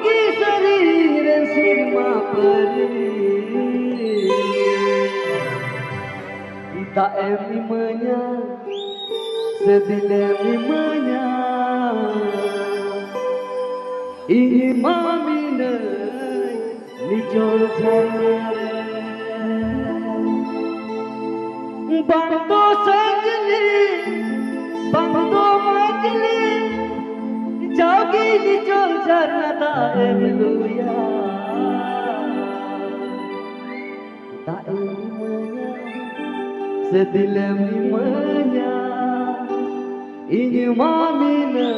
Amagi sariran sirma peri Kita emimanya Sedil emimanya Ini mamine Nijol janare Bangdo sanjli Bangdo majli Jagi nijol janata eluya Ta emimanya Sedil emimanya Ini mamine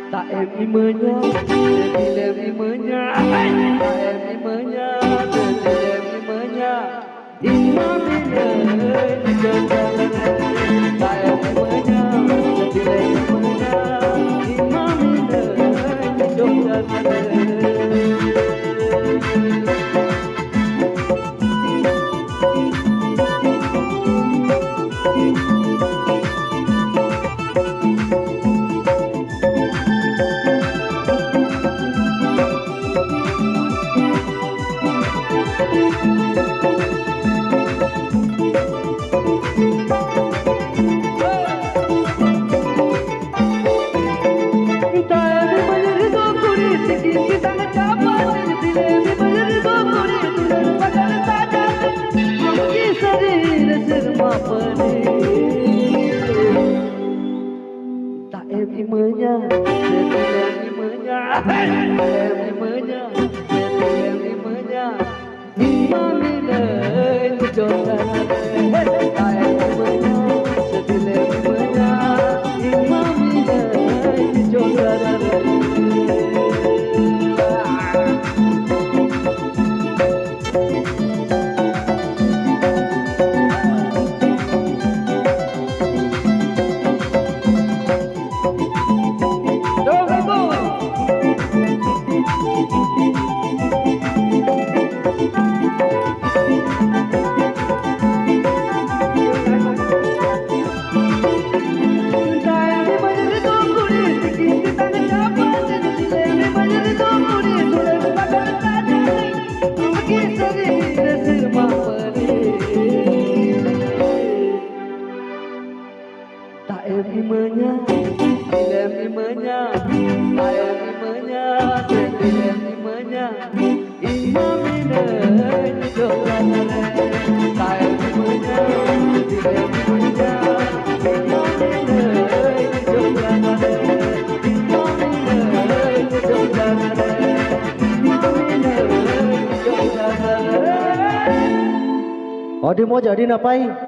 Tak emimanya, sedil emimanya, tak emimanya, sedil emimanya, imamina dijadikan. Tak emimanya, sedil emimanya, imamina dijadikan. Tak emimanya, sedil emimanya, emimanya, sedil emimanya, imamina dijadikan. Tak emimanya, sedil emimanya, imamina dijadikan. Tak emimanya, sedil emimanya, tak emimanya, sedil emimanya, imamina dijadikan. Tak emimanya, sedil emimanya, imamina dijadikan. Imamina dijadikan. Imamina dijadikan. Odi mau jadi napai?